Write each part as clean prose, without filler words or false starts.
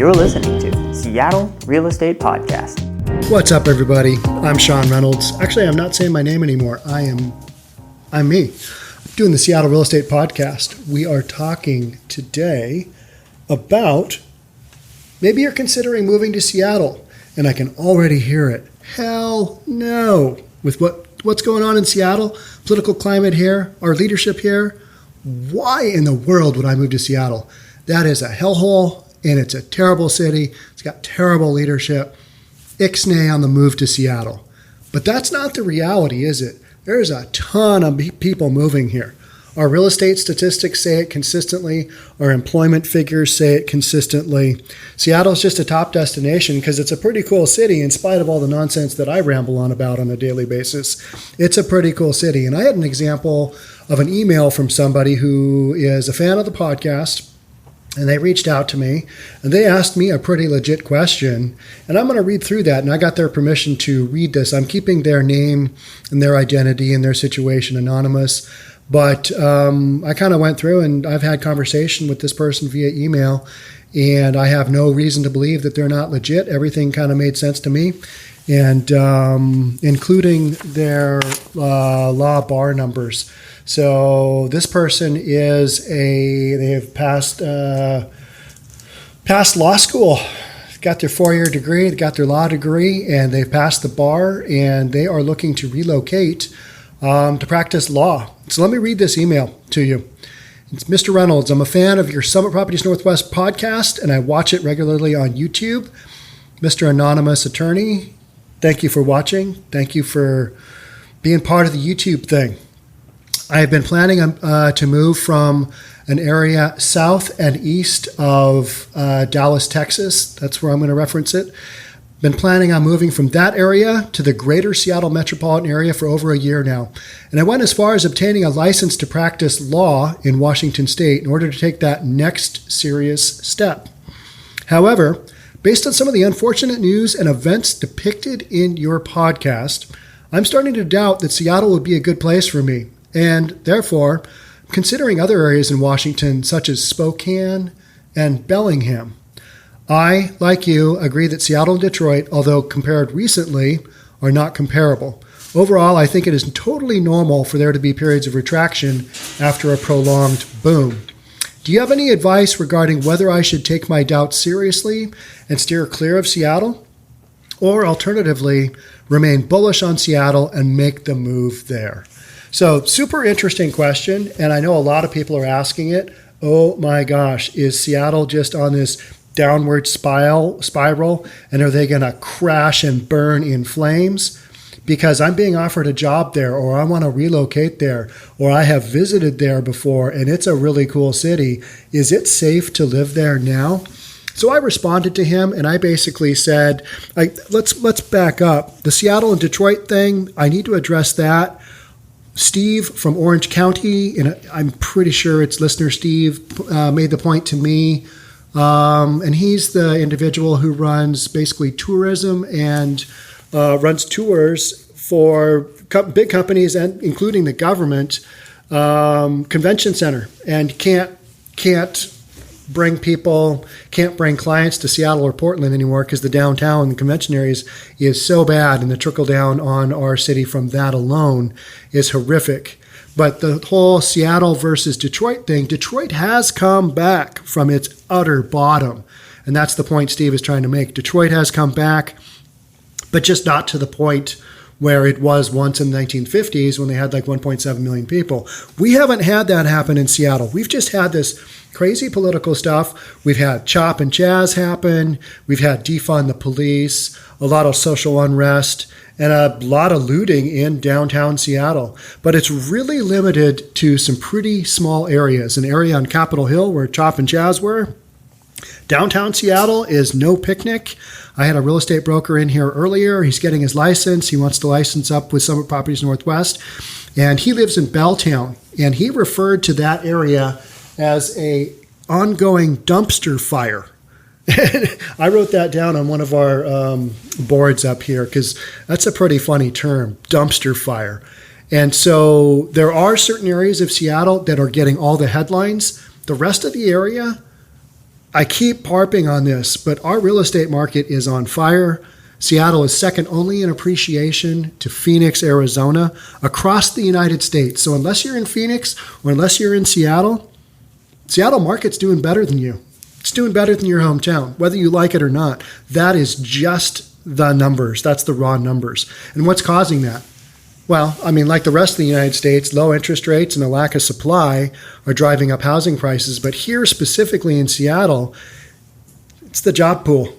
You're listening to Seattle Real Estate Podcast. What's up, everybody? I'm Sean Reynolds. Actually, I'm not saying my name anymore. I'm me. I'm doing the Seattle Real Estate Podcast. We are talking today about maybe you're considering moving to Seattle, and I can already hear it. Hell no. With what's going on in Seattle, political climate here, our leadership here, why in the world would I move to Seattle? That is a hellhole, and it's a terrible city. It's got terrible leadership. Ixnay on the move to Seattle. But that's not the reality, is it? There's a ton of people moving here. Our real estate statistics say it consistently. Our employment figures say it consistently. Seattle's just a top destination because it's a pretty cool city in spite of all the nonsense that I ramble on about on a daily basis. It's a pretty cool city. And I had an example of an email from somebody who is a fan of the podcast. And they reached out to me, and they asked me a pretty legit question, and I'm going to read through that, and I got their permission to read this. I'm keeping their name and their identity and their situation anonymous, but I kind of went through, and I've had conversation with this person via email, and I have no reason to believe that they're not legit. Everything kind of made sense to me, and including their law bar numbers. So this person they have passed law school, got their 4-year degree, they got their law degree, and they've passed the bar, and they are looking to relocate to practice law. So let me read this email to you. It's Mr. Reynolds. I'm a fan of your Summit Properties Northwest podcast, and I watch it regularly on YouTube. Mr. Anonymous Attorney, thank you for watching. Thank you for being part of the YouTube thing. I have been planning to move from an area south and east of Dallas, Texas. That's where I'm going to reference it. Been planning on moving from that area to the greater Seattle metropolitan area for over a year now. And I went as far as obtaining a license to practice law in Washington State in order to take that next serious step. However, based on some of the unfortunate news and events depicted in your podcast, I'm starting to doubt that Seattle would be a good place for me. And therefore, considering other areas in Washington, such as Spokane and Bellingham. I, like you, agree that Seattle and Detroit, although compared recently, are not comparable. Overall, I think it is totally normal for there to be periods of retraction after a prolonged boom. Do you have any advice regarding whether I should take my doubts seriously and steer clear of Seattle? Or alternatively, remain bullish on Seattle and make the move there? So super interesting question, and I know a lot of people are asking it. Oh my gosh, is Seattle just on this downward spiral, and are they going to crash and burn in flames? Because I'm being offered a job there, or I want to relocate there, or I have visited there before, and it's a really cool city. Is it safe to live there now? So I responded to him, and I basically said, let's back up. The Seattle and Detroit thing, I need to address that. Steve from Orange County, and I'm pretty sure it's listener Steve, made the point to me. And he's the individual who runs basically tourism and runs tours for big companies, and including the government, convention center, and can't bring clients to Seattle or Portland anymore because the downtown, the convention areas, is so bad, and the trickle down on our city from that alone is horrific. But the whole Seattle versus Detroit thing, Detroit has come back from its utter bottom. And that's the point Steve is trying to make. Detroit has come back, but just not to the point where it was once in the 1950s when they had like 1.7 million people. We haven't had that happen in Seattle. We've just had this crazy political stuff. We've had chop and chaz happen. We've had defund the police, a lot of social unrest, and a lot of looting in downtown Seattle. But it's really limited to some pretty small areas. An area on Capitol Hill where chop and chaz were. Downtown Seattle is no picnic. I had a real estate broker in here earlier. He's getting his license. He wants to license up with Summit Properties Northwest. And he lives in Belltown. And he referred to that area as a ongoing dumpster fire. I wrote that down on one of our boards up here because that's a pretty funny term, dumpster fire. And so there are certain areas of Seattle that are getting all the headlines. The rest of the area, I keep harping on this, but our real estate market is on fire. Seattle is second only in appreciation to Phoenix, Arizona, across the United States. So unless you're in Phoenix or unless you're in Seattle, Seattle market's doing better than you. It's doing better than your hometown, whether you like it or not. That is just the numbers. That's the raw numbers. And what's causing that? Well, I mean, like the rest of the United States, low interest rates and a lack of supply are driving up housing prices. But here specifically in Seattle, it's the job pool.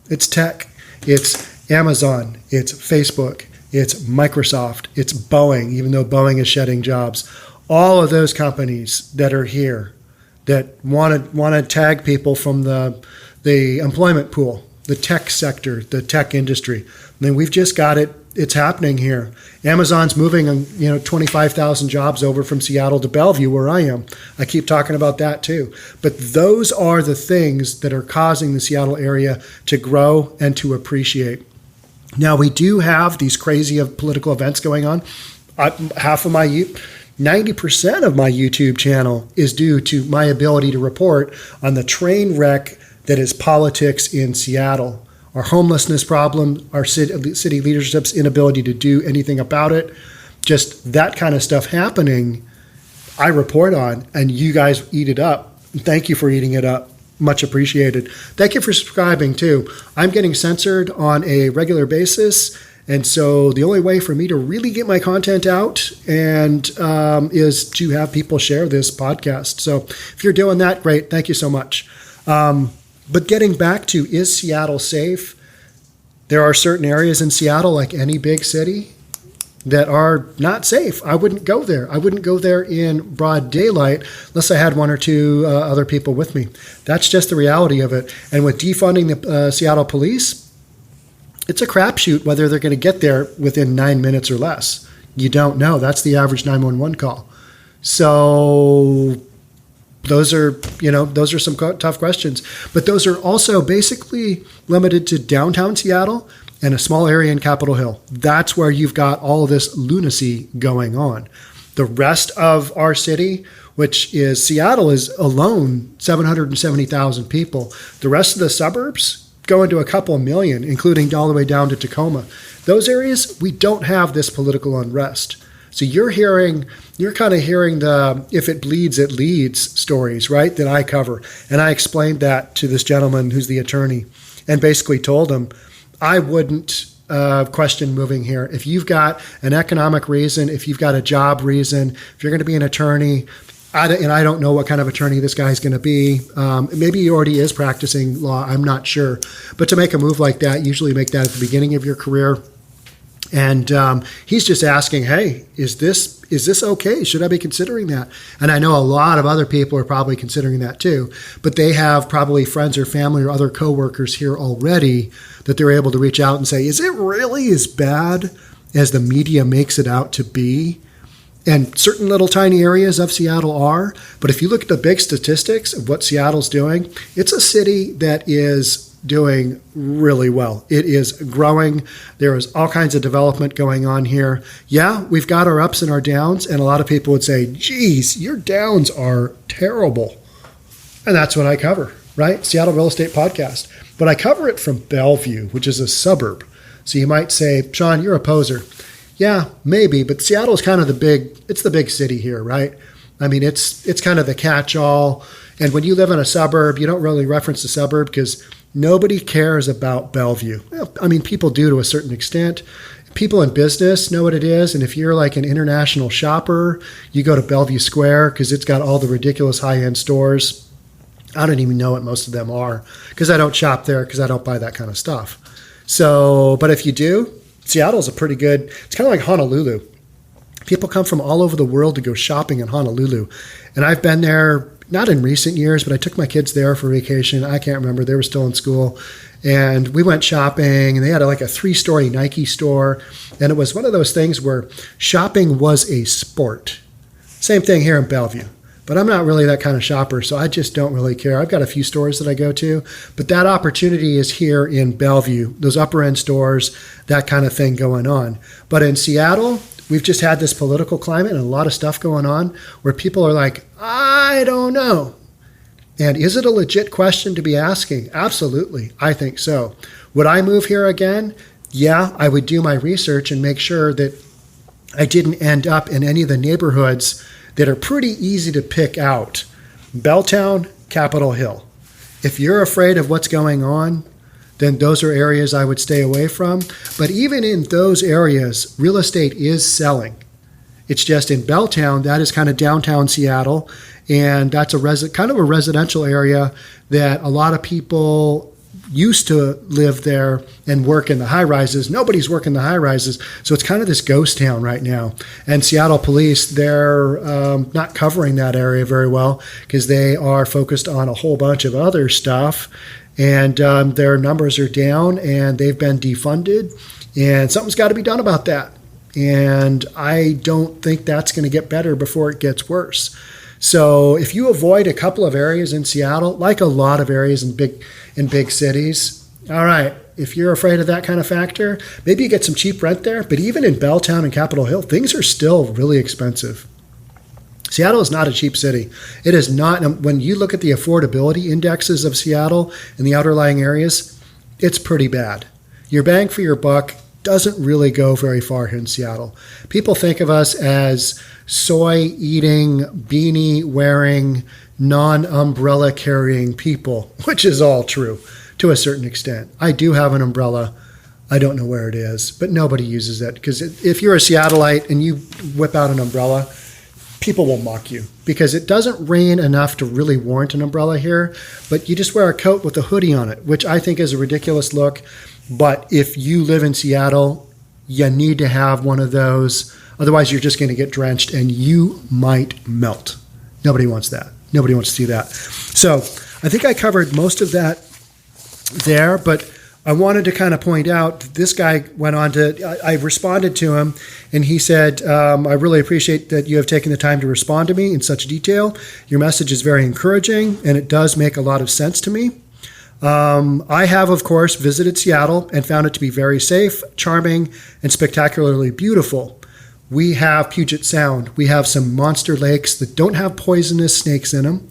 It's tech. It's Amazon. It's Facebook. It's Microsoft. It's Boeing, even though Boeing is shedding jobs. All of those companies that are here that want to tag people from the employment pool, the tech sector, the tech industry. I mean, we've just got it. It's happening here. Amazon's moving, 25,000 jobs over from Seattle to Bellevue, where I am. I keep talking about that too. But those are the things that are causing the Seattle area to grow and to appreciate. Now, we do have these crazy political events going on. 90% of my YouTube channel is due to my ability to report on the train wreck that is politics in Seattle. Our homelessness problem, our city leadership's inability to do anything about it, just that kind of stuff happening, I report on, and you guys eat it up. Thank you for eating it up. Much appreciated. Thank you for subscribing, too. I'm getting censored on a regular basis, and so the only way for me to really get my content out is to have people share this podcast. So if you're doing that, great. Thank you so much. But getting back to, is Seattle safe? There are certain areas in Seattle, like any big city, that are not safe. I wouldn't go there. I wouldn't go there in broad daylight unless I had one or two other people with me. That's just the reality of it. And with defunding the Seattle police, it's a crapshoot whether they're going to get there within 9 minutes or less. You don't know. That's the average 911 call. So those are some tough questions. But those are also basically limited to downtown Seattle and a small area in Capitol Hill. That's where you've got all this lunacy going on. The rest of our city, which is Seattle, is alone 770,000 people. The rest of the suburbs go into a couple million, including all the way down to Tacoma. Those areas, we don't have this political unrest. So you're kind of hearing the if it bleeds, it leads stories, right, that I cover. And I explained that to this gentleman who's the attorney and basically told him I wouldn't question moving here. If you've got an economic reason, if you've got a job reason, if you're going to be an attorney, and I don't know what kind of attorney this guy's going to be. Maybe he already is practicing law. I'm not sure. But to make a move like that, usually make that at the beginning of your career. And he's just asking, hey, is this okay? Should I be considering that? And I know a lot of other people are probably considering that too, but they have probably friends or family or other coworkers here already that they're able to reach out and say, is it really as bad as the media makes it out to be? And certain little tiny areas of Seattle are, but if you look at the big statistics of what Seattle's doing, it's a city that is doing really well. It is growing. There is all kinds of development going on here. Yeah, we've got our ups and our downs, and a lot of people would say, geez, your downs are terrible. And that's what I cover, right? Seattle Real Estate Podcast. But I cover it from Bellevue, which is a suburb. So you might say, Sean, you're a poser. Yeah, maybe, but Seattle is kind of it's the big city here, right? I mean, it's kind of the catch-all. And when you live in a suburb, you don't really reference the suburb because nobody cares about Bellevue. Well, I mean, people do to a certain extent. People in business know what it is. And if you're like an international shopper, you go to Bellevue Square because it's got all the ridiculous high-end stores. I don't even know what most of them are because I don't shop there because I don't buy that kind of stuff. So, but if you do, Seattle's it's kind of like Honolulu. People come from all over the world to go shopping in Honolulu. And I've been there, not in recent years, but I took my kids there for vacation. I can't remember. They were still in school. And we went shopping, and they had like a 3-story Nike store. And it was one of those things where shopping was a sport. Same thing here in Bellevue. But I'm not really that kind of shopper, so I just don't really care. I've got a few stores that I go to, but that opportunity is here in Bellevue, those upper-end stores, that kind of thing going on. But in Seattle, we've just had this political climate and a lot of stuff going on where people are like, I don't know. And is it a legit question to be asking? Absolutely. I think so. Would I move here again? Yeah, I would do my research and make sure that I didn't end up in any of the neighborhoods that are pretty easy to pick out. Belltown, Capitol Hill. If you're afraid of what's going on, then those are areas I would stay away from. But even in those areas, real estate is selling. It's just in Belltown, that is kind of downtown Seattle, and that's kind of a residential area that a lot of people used to live there and work in the high-rises. Nobody's working the high-rises, so it's kind of this ghost town right now. And Seattle police, they're not covering that area very well because they are focused on a whole bunch of other stuff, and their numbers are down, and they've been defunded, and something's got to be done about that. And I don't think that's going to get better before it gets worse. So if you avoid a couple of areas in Seattle, like a lot of areas in big cities, all right, if you're afraid of that kind of factor, maybe you get some cheap rent there. But even in Belltown and Capitol Hill, things are still really expensive. Seattle is not a cheap city. It is not. When you look at the affordability indexes of Seattle and the outerlying areas, it's pretty bad. Your bang for your buck doesn't really go very far here in Seattle. People think of us as soy-eating, beanie-wearing, non-umbrella carrying people, which is all true to a certain extent. I do have an umbrella. I don't know where it is, but nobody uses it because if you're a Seattleite and you whip out an umbrella, people will mock you because it doesn't rain enough to really warrant an umbrella here, but you just wear a coat with a hoodie on it, which I think is a ridiculous look. But if you live in Seattle, you need to have one of those. Otherwise, you're just going to get drenched and you might melt. Nobody wants that. Nobody wants to see that. So I think I covered most of that there, but I wanted to kind of point out this guy went on to, I responded to him and he said, I really appreciate that you have taken the time to respond to me in such detail. Your message is very encouraging and it does make a lot of sense to me. I have, of course, visited Seattle and found it to be very safe, charming, and spectacularly beautiful. We have Puget Sound. We have some monster lakes that don't have poisonous snakes in them.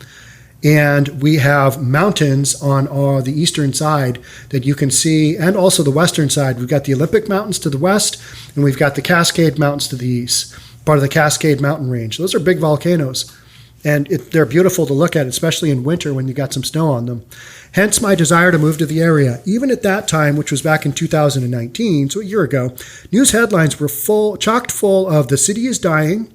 And we have mountains on the eastern side that you can see, and also the western side. We've got the Olympic Mountains to the west, and we've got the Cascade Mountains to the east, part of the Cascade Mountain Range. Those are big volcanoes. And they're beautiful to look at, especially in winter when you got some snow on them. Hence my desire to move to the area. Even at that time, which was back in 2019, so a year ago, news headlines were chocked full of the city is dying,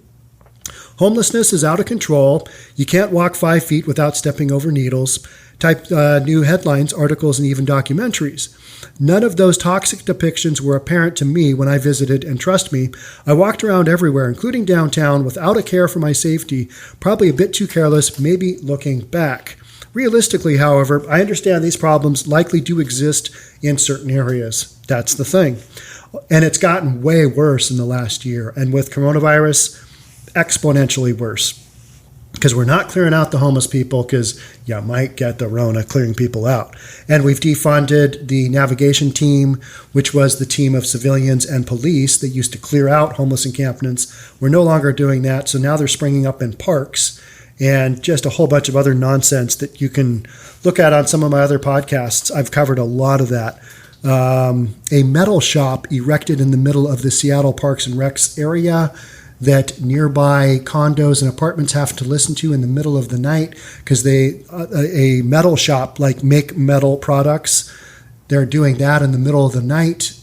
homelessness is out of control, you can't walk 5 feet without stepping over needles, type new headlines, articles, and even documentaries. None of those toxic depictions were apparent to me when I visited, and trust me, I walked around everywhere, including downtown, without a care for my safety, probably a bit too careless, maybe looking back. Realistically, however, I understand these problems likely do exist in certain areas. That's the thing. And it's gotten way worse in the last year, and with coronavirus, exponentially worse. Because we're not clearing out the homeless people because you might get the Rona clearing people out. And we've defunded the navigation team, which was the team of civilians and police that used to clear out homeless encampments. We're no longer doing that, so now they're springing up in parks and just a whole bunch of other nonsense that you can look at on some of my other podcasts. I've covered a lot of that. A metal shop erected in the middle of the Seattle Parks and Recs area that nearby condos and apartments have to listen to in the middle of the night because a metal shop like make metal products, they're doing that in the middle of the night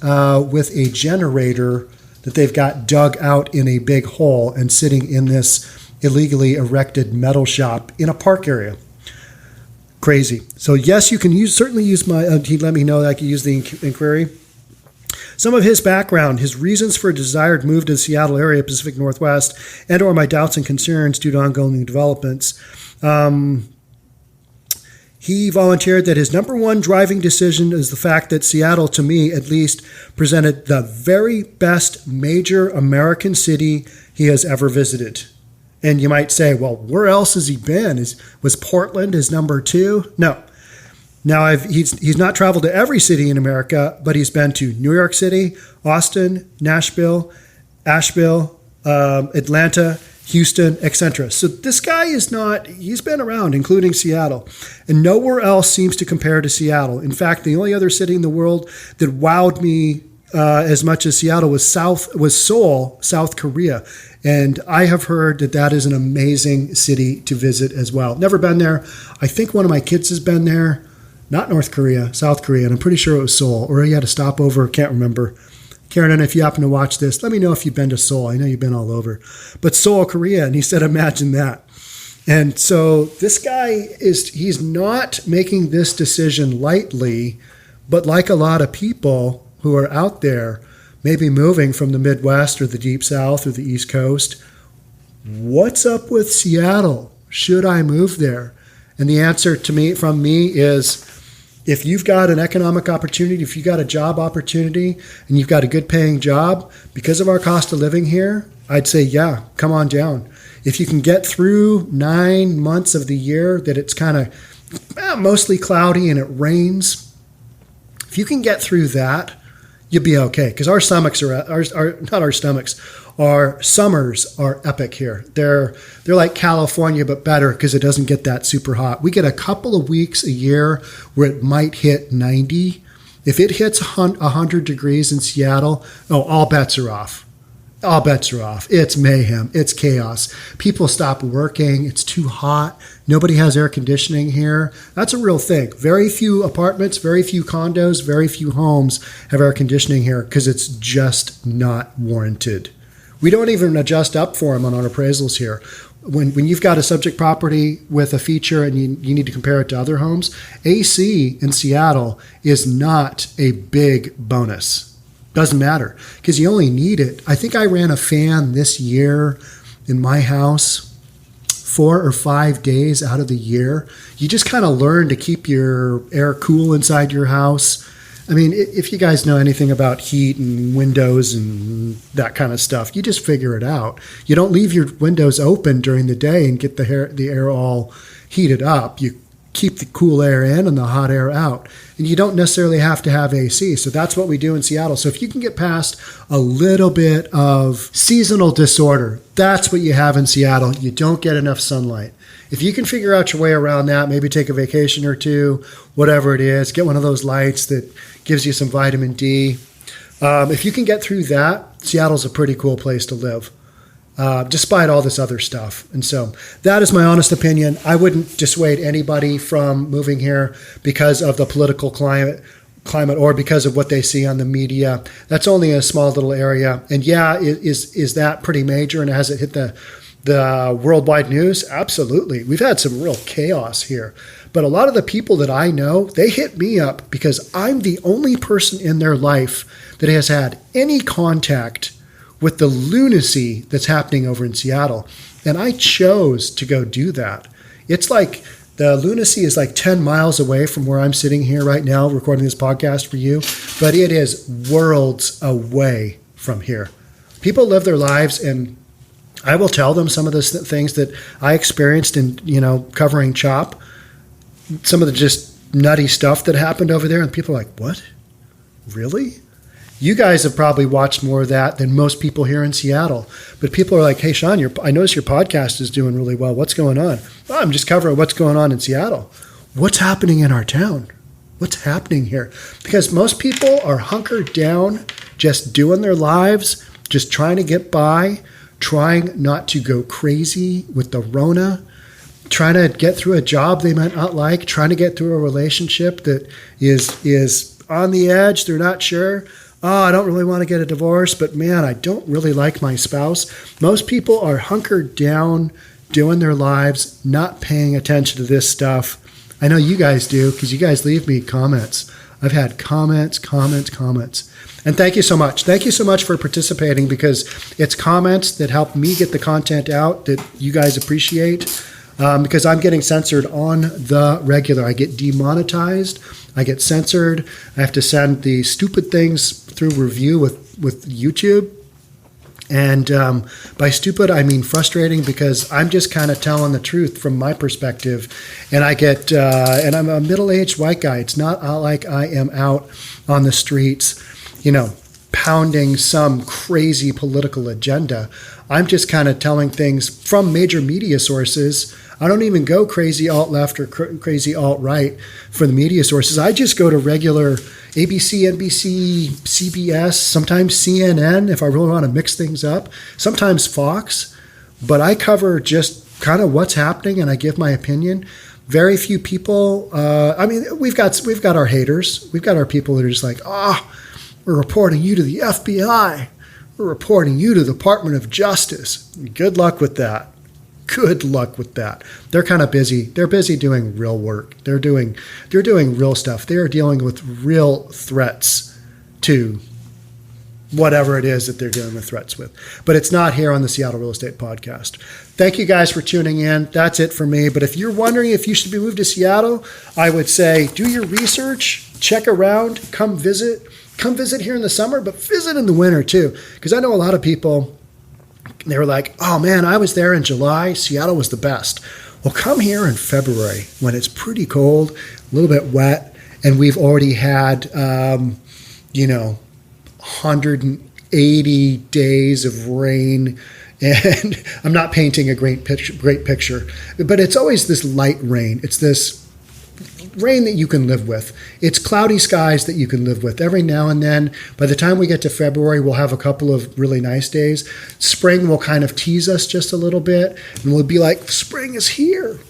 with a generator that they've got dug out in a big hole and sitting in this illegally erected metal shop in a park area. Crazy. So yes, you can certainly use my, he let me know that I can use the inquiry. Some of his background, his reasons for a desired move to the Seattle area, Pacific Northwest, and or my doubts and concerns due to ongoing developments. He volunteered that his number one driving decision is the fact that Seattle, to me at least, presented the very best major American city he has ever visited. And you might say, well, where else has he been? Was Portland his number two? No. Now, he's not traveled to every city in America, but he's been to New York City, Austin, Nashville, Asheville, Atlanta, Houston, etc. So this guy he's been around, including Seattle, and nowhere else seems to compare to Seattle. In fact, the only other city in the world that wowed me as much as Seattle was Seoul, South Korea. And I have heard that is an amazing city to visit as well. Never been there. I think one of my kids has been there. Not North Korea, South Korea, and I'm pretty sure it was Seoul, or he had a stopover, can't remember. Karen, if you happen to watch this, let me know if you've been to Seoul. I know you've been all over. But Seoul, Korea, and he said, imagine that. And so this guy he's not making this decision lightly, but like a lot of people who are out there, maybe moving from the Midwest or the Deep South or the East Coast, what's up with Seattle? Should I move there? And the answer from me is, if you've got an economic opportunity, if you've got a job opportunity, and you've got a good paying job, because of our cost of living here, I'd say, yeah, come on down. If you can get through 9 months of the year that it's kind of mostly cloudy and it rains, if you can get through that, you'll be okay. Because our summers are epic here. They're like California, but better because it doesn't get that super hot. We get a couple of weeks a year where it might hit 90. If it hits 100 degrees in Seattle, all bets are off. All bets are off. It's mayhem. It's chaos. People stop working. It's too hot. Nobody has air conditioning here. That's a real thing. Very few apartments, very few condos, very few homes have air conditioning here because it's just not warranted. We don't even adjust up for them on our appraisals here. When you've got a subject property with a feature and you need to compare it to other homes, AC in Seattle is not a big bonus. Doesn't matter because you only need it. I think I ran a fan this year in my house 4 or 5 days out of the year. You just kind of learn to keep your air cool inside your house. I mean, if you guys know anything about heat and windows and that kind of stuff, you just figure it out. You don't leave your windows open during the day and get the air all heated up. You keep the cool air in and the hot air out. And you don't necessarily have to have AC. So that's what we do in Seattle. So if you can get past a little bit of seasonal disorder, that's what you have in Seattle. You don't get enough sunlight. If you can figure out your way around that, maybe take a vacation or two, whatever it is, get one of those lights that gives you some vitamin D. If you can get through that, Seattle's a pretty cool place to live. Despite all this other stuff. And so that is my honest opinion. I wouldn't dissuade anybody from moving here because of the political climate or because of what they see on the media. That's only a small little area. And yeah, is that pretty major and has it hit the worldwide news? Absolutely. We've had some real chaos here. But a lot of the people that I know, they hit me up because I'm the only person in their life that has had any contact with the lunacy that's happening over in Seattle. And I chose to go do that. It's like the lunacy is like 10 miles away from where I'm sitting here right now recording this podcast for you, but it is worlds away from here. People live their lives, and I will tell them some of the things that I experienced in, covering CHOP, some of the just nutty stuff that happened over there, and people are like, what? Really? You guys have probably watched more of that than most people here in Seattle. But people are like, hey, Sean, I notice your podcast is doing really well. What's going on? Well, I'm just covering what's going on in Seattle. What's happening in our town? What's happening here? Because most people are hunkered down, just doing their lives, just trying to get by, trying not to go crazy with the Rona, trying to get through a job they might not like, trying to get through a relationship that is on the edge. They're not sure. Oh, I don't really want to get a divorce, but man, I don't really like my spouse. Most people are hunkered down, doing their lives, not paying attention to this stuff. I know you guys do because you guys leave me comments. I've had comments. And thank you so much. Thank you so much for participating because it's comments that help me get the content out that you guys appreciate. Because I'm getting censored on the regular. I get demonetized. I get censored. I have to send the stupid things through review with YouTube. And by stupid, I mean frustrating because I'm just kind of telling the truth from my perspective. And I get, and I'm a middle-aged white guy. It's not like I am out on the streets, pounding some crazy political agenda. I'm just kind of telling things from major media sources. I don't even go crazy alt-left or crazy alt-right for the media sources. I just go to regular ABC, NBC, CBS, sometimes CNN if I really want to mix things up, sometimes Fox. But I cover just kind of what's happening and I give my opinion. Very few people, we've got our haters. We've got our people that are just like, we're reporting you to the FBI. We're reporting you to the Department of Justice. Good luck with that. Good luck with that. They're kind of busy. They're busy doing real work. They're doing real stuff. They are dealing with real threats to whatever it is that they're dealing with threats with. But it's not here on the Seattle Real Estate Podcast. Thank you guys for tuning in. That's it for me. But if you're wondering if you should be moved to Seattle, I would say do your research, check around, come visit. Come visit here in the summer, but visit in the winter too. Because I know a lot of people, they were like, oh man, I was there in July. Seattle was the best. Well, come here in February when it's pretty cold, a little bit wet, and we've already had, 180 days of rain. And I'm not painting a great picture, but it's always this light rain. It's this rain that you can live with. It's cloudy skies that you can live with. Every now and then, by the time we get to February, we'll have a couple of really nice days. Spring will kind of tease us just a little bit, and we'll be like, spring is here.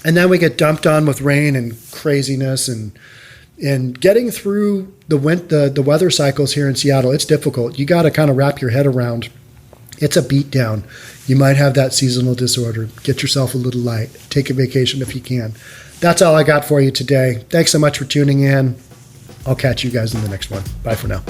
And then we get dumped on with rain and craziness, and getting through the weather cycles here in Seattle, it's difficult. You got to kind of wrap your head around. It's a beatdown. You might have that seasonal disorder. Get yourself a little light. Take a vacation if you can. That's all I got for you today. Thanks so much for tuning in. I'll catch you guys in the next one. Bye for now.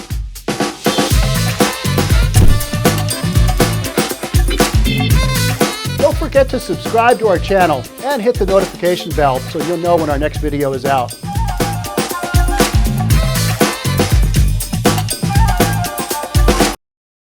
Don't forget to subscribe to our channel and hit the notification bell so you'll know when our next video is out.